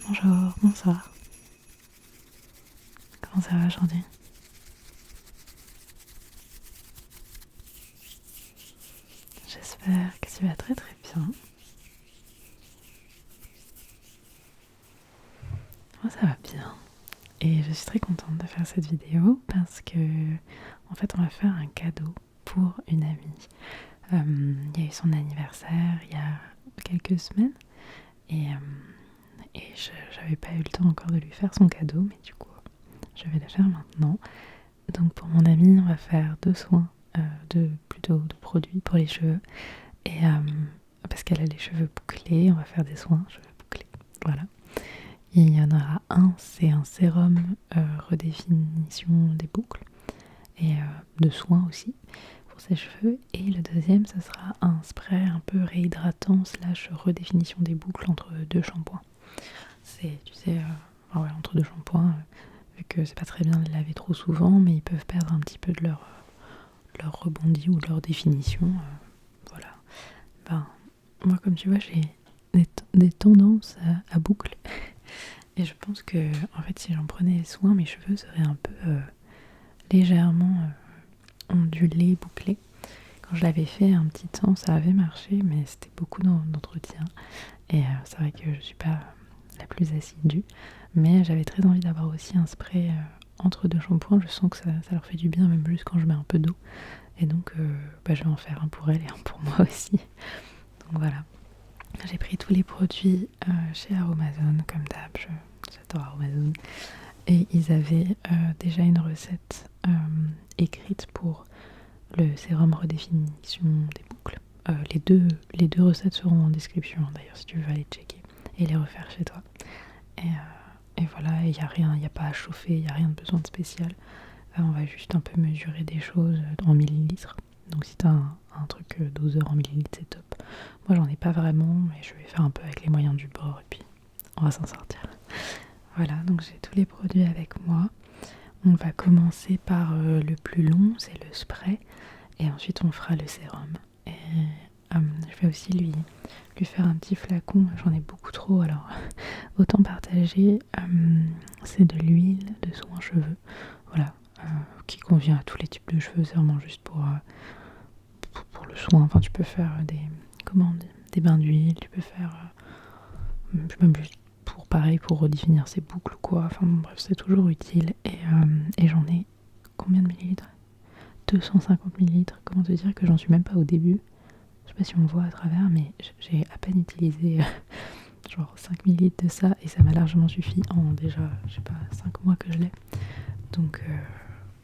Bonjour, bonsoir. Comment ça va aujourd'hui? J'espère que tu vas très très bien. Moi ça va bien. Et je suis très contente de faire cette vidéo parce que en fait on va faire un cadeau pour une amie. Il y a eu son anniversaire il y a quelques semaines et, j'avais pas eu le temps encore de lui faire son cadeau, mais du coup je vais le faire maintenant. Donc pour mon amie on va faire deux soins, plutôt de produits pour les cheveux. Et parce qu'elle a les cheveux bouclés, on va faire des soins cheveux bouclés. Voilà. Il y en aura un, c'est un sérum redéfinition des boucles et de soins aussi pour ses cheveux. Et le deuxième, ce sera un spray un peu réhydratant slash redéfinition des boucles entre deux shampoings. C'est, tu sais, entre deux shampoings, vu que c'est pas très bien de les laver trop souvent, mais ils peuvent perdre un petit peu de leur rebondi ou de leur définition. Voilà. Ben, moi, comme tu vois, j'ai des tendances à boucles. Et je pense que, en fait, si j'en prenais soin, mes cheveux seraient un peu légèrement ondulés, bouclés. Quand je l'avais fait un petit temps, ça avait marché, mais c'était beaucoup d'entretien. Et c'est vrai que je suis pas la plus assidue. Mais j'avais très envie d'avoir aussi un spray entre deux shampoings. Je sens que ça leur fait du bien, même juste quand je mets un peu d'eau. Et donc, je vais en faire un pour elle et un pour moi aussi. Donc voilà. J'ai pris tous les produits chez Aromazone, comme d'hab, j'adore Aromazone. Et ils avaient déjà une recette écrite pour le sérum redéfinition des boucles. Les deux recettes seront en description d'ailleurs si tu veux aller checker et les refaire chez toi. Et voilà, il n'y a rien, il n'y a pas à chauffer, il n'y a rien de besoin de spécial. On va juste un peu mesurer des choses en millilitres. Donc si tu as un truc doseur en millilitres, c'est top. Moi j'en ai pas vraiment, mais je vais faire un peu avec les moyens du bord et puis on va s'en sortir. Voilà, donc j'ai tous les produits avec moi. On va commencer par le plus long, c'est le spray. Et ensuite on fera le sérum. Et je vais aussi lui faire un petit flacon. J'en ai beaucoup trop, alors autant partager. C'est de l'huile de soin cheveux. Voilà, qui convient à tous les types de cheveux. C'est vraiment juste pour le soin. Enfin, tu peux faire des bains d'huile. Tu peux faire même juste pour redéfinir ses boucles ou quoi. Enfin bon, bref, c'est toujours utile. Et j'en ai combien de millilitres? 250 millilitres. Comment te dire que j'en suis même pas au début? Je sais pas si on voit à travers, mais j'ai à peine utilisé genre 5 millilitres de ça et ça m'a largement suffi en déjà, je sais pas, 5 mois que je l'ai. Donc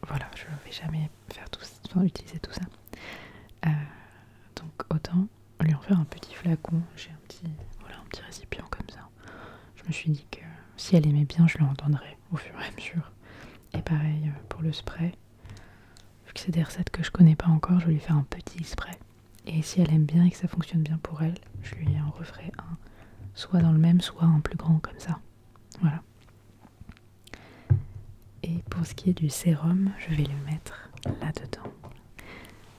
voilà, je vais jamais utiliser tout ça. Donc autant lui en faire un petit flacon. J'ai un petit récipient comme ça. Je me suis dit que si elle aimait bien, je lui en donnerais au fur et à mesure. Et pareil pour le spray. Vu que c'est des recettes que je connais pas encore, je vais lui faire un petit spray. Et si elle aime bien et que ça fonctionne bien pour elle, je lui en referai un, soit dans le même, soit un plus grand comme ça. Voilà. Et pour ce qui est du sérum, je vais le mettre là-dedans.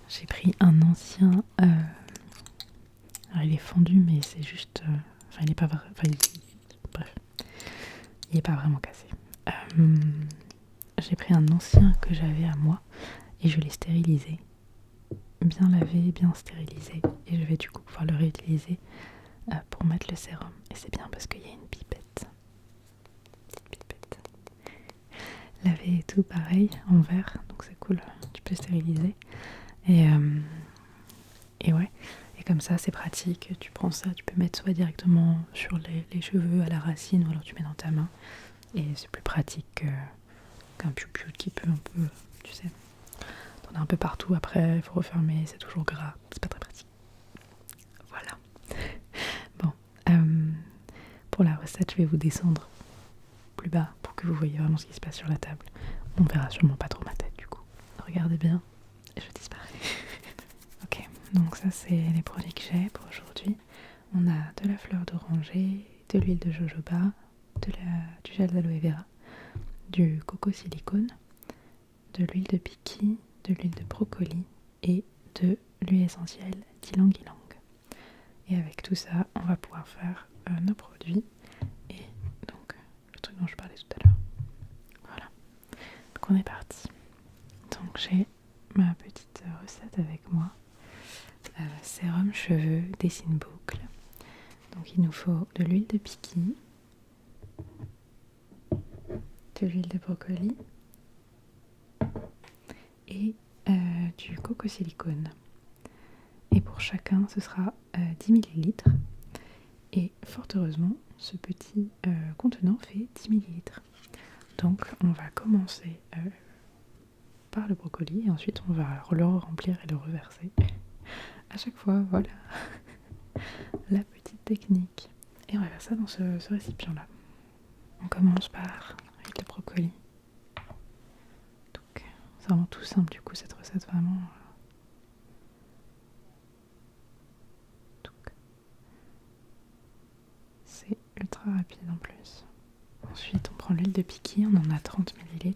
J'ai pris un ancien... alors il est fendu, mais c'est juste... il est pas... bref. Il est pas vraiment cassé. J'ai pris un ancien que j'avais à moi et je l'ai stérilisé. Bien lavé, bien stérilisé. Et je vais du coup pouvoir le réutiliser pour mettre le sérum. Et c'est bien parce qu'il y a une pipette. Petite pipette. Lavé et tout pareil, en verre. Donc c'est cool, tu peux stériliser. Et ouais. Et comme ça c'est pratique. Tu prends ça, tu peux mettre soit directement sur les cheveux à la racine, ou alors tu mets dans ta main. Et c'est plus pratique qu'un piou-piou qui peut un peu, tu sais, t'en as un peu partout après, il faut refermer, c'est toujours gras, c'est pas très pratique. Voilà. Bon, pour la recette, je vais vous descendre plus bas pour que vous voyez vraiment ce qui se passe sur la table. On verra sûrement pas trop ma tête du coup. Regardez bien et je disparais. Ok, donc ça c'est les produits que j'ai pour aujourd'hui. On a de la fleur d'oranger, de l'huile de jojoba, du gel d'aloe vera, du coco silicone, de l'huile de piki, de l'huile de brocoli et de l'huile essentielle d'ylang-ylang. Et avec tout ça, on va pouvoir faire nos produits. Et donc Donc il nous faut de l'huile de piquis, de l'huile de brocoli et du coco silicone. Et pour chacun, ce sera 10 ml. Et fort heureusement, ce petit contenant fait 10 ml. Donc on va commencer par le brocoli et ensuite on va le remplir et le reverser. À chaque fois, voilà la petite technique. Et on va faire ça dans ce récipient-là. On commence par avec le brocoli. Donc c'est vraiment tout simple du coup cette recette vraiment. C'est ultra rapide en plus. Ensuite on prend l'huile de piquis, on en a 30 ml.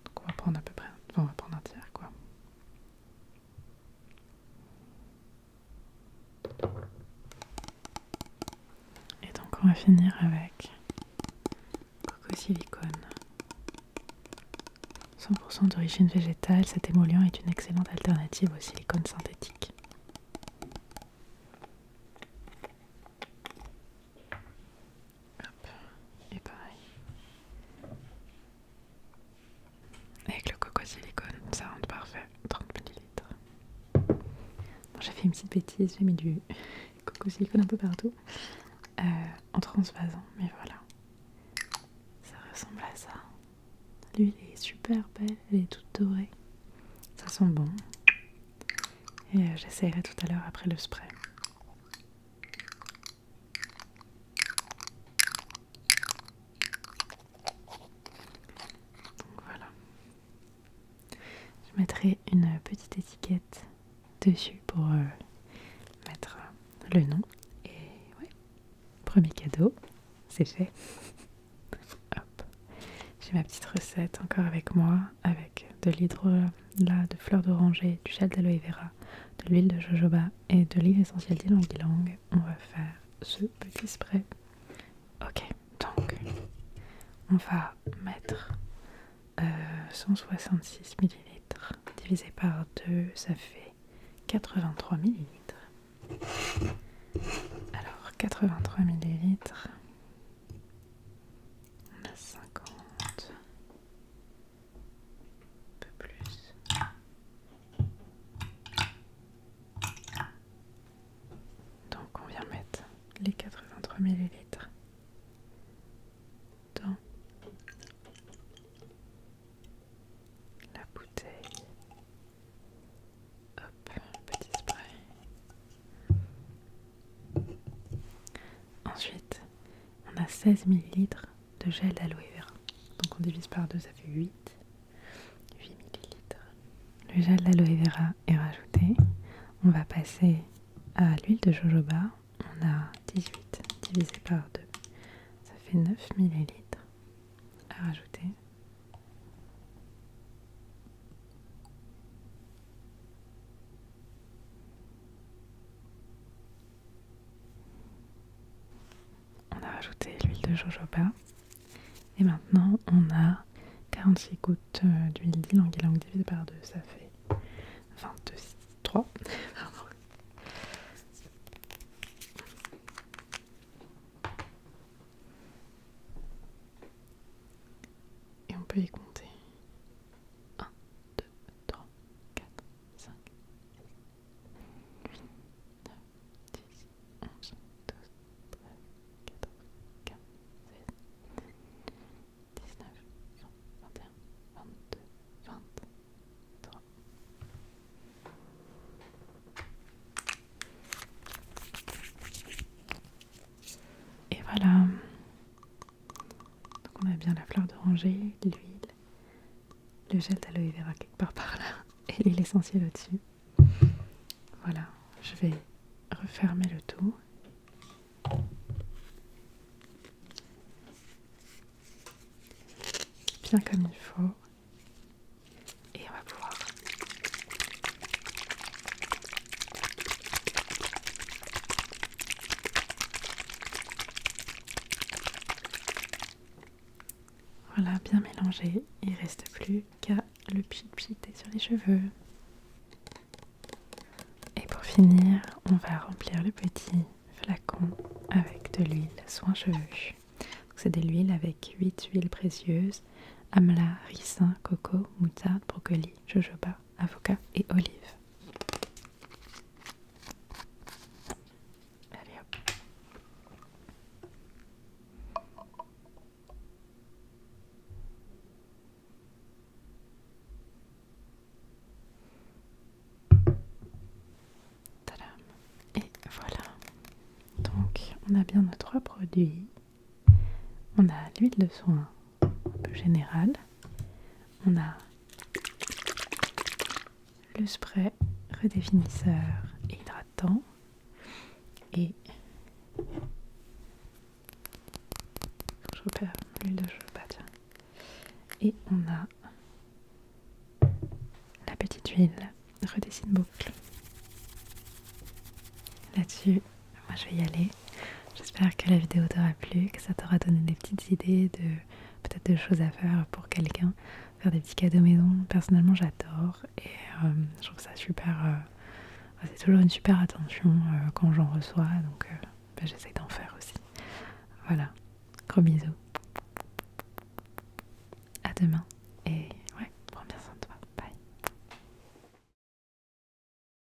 Donc on va prendre à peu près, enfin on va prendre un tiers quoi. Et donc on va finir avec coco silicone. 100% d'origine végétale, cet émollient est une excellente alternative au silicone synthétique. Hop, et pareil. Avec le coco silicone, ça rentre parfait, 30 ml. Bon, j'ai fait une petite bêtise, j'ai mis du coco silicone un peu partout, en transvasant, mais voilà. Ça ressemble à ça. L'huile est super belle, elle est toute dorée. Ça sent bon. Et j'essaierai tout à l'heure après le spray. Donc voilà. Je mettrai une petite étiquette dessus pour mettre le nom. Et ouais, premier cadeau, c'est fait. Hop. J'ai ma petite recette encore avec moi, avec de l'hydrolat de fleurs d'oranger, du gel d'aloe vera, de l'huile de jojoba et de l'huile essentielle d'ylang-ylang. On va faire ce petit spray. Ok, donc on va mettre 166 ml divisé par 2, ça fait 83 ml. Alors 83 ml, on a 50, un peu plus. Donc on vient mettre les 83 ml dans la bouteille. Hop, petit spray. Ensuite, on a 16 ml de gel d'aloe vera. Donc on divise par 2, ça fait 8 ml. Le gel d'aloe vera est rajouté. On va passer à l'huile de jojoba. On a 18 divisé par 2. Ça fait 9 ml à rajouter. On a rajouté l'huile de jojoba. Et maintenant, on a 46 gouttes d'huile d'ylang-ylang divisé par 2. Ça fait 23. Pardon. Et on peut y compter. 1, 2, 3, 4, 5, 6, 8, 9, 10, 11, 12, 13, 14, 15, 16, 19, 20, 21, 22, 23. Et voilà. Donc on a bien la fleur d'oranger, l'huile, le gel d'aloe vera quelque part par là et l'huile essentielle au-dessus. Voilà, je vais refermer le tout. Bien comme il faut. Et on va pouvoir voilà, bien mélangé. Il ne reste plus qu'à le pchiter sur les cheveux. Et pour finir, on va remplir le petit flacon avec de l'huile soin chevelu. C'est de l'huile avec 8 huiles précieuses, amla, ricin, coco, moutarde, brocoli, jojoba, avocat et olive. Allez hop. Tadam. Et voilà. Donc on a bien nos 3 produits. On a l'huile de soin un peu générale. On a le spray redéfinisseur et hydratant. Et je repère l'huile de jojoba, tiens. Et on a la petite huile redessine boucle. Là-dessus, moi je vais y aller. J'espère que la vidéo t'aura plu, que ça t'aura donné des petites idées de peut-être de choses à faire pour quelqu'un, faire des petits cadeaux maison. Personnellement, j'adore et je trouve ça super. C'est toujours une super attention quand j'en reçois, donc j'essaie d'en faire aussi. Voilà, gros bisous. À demain.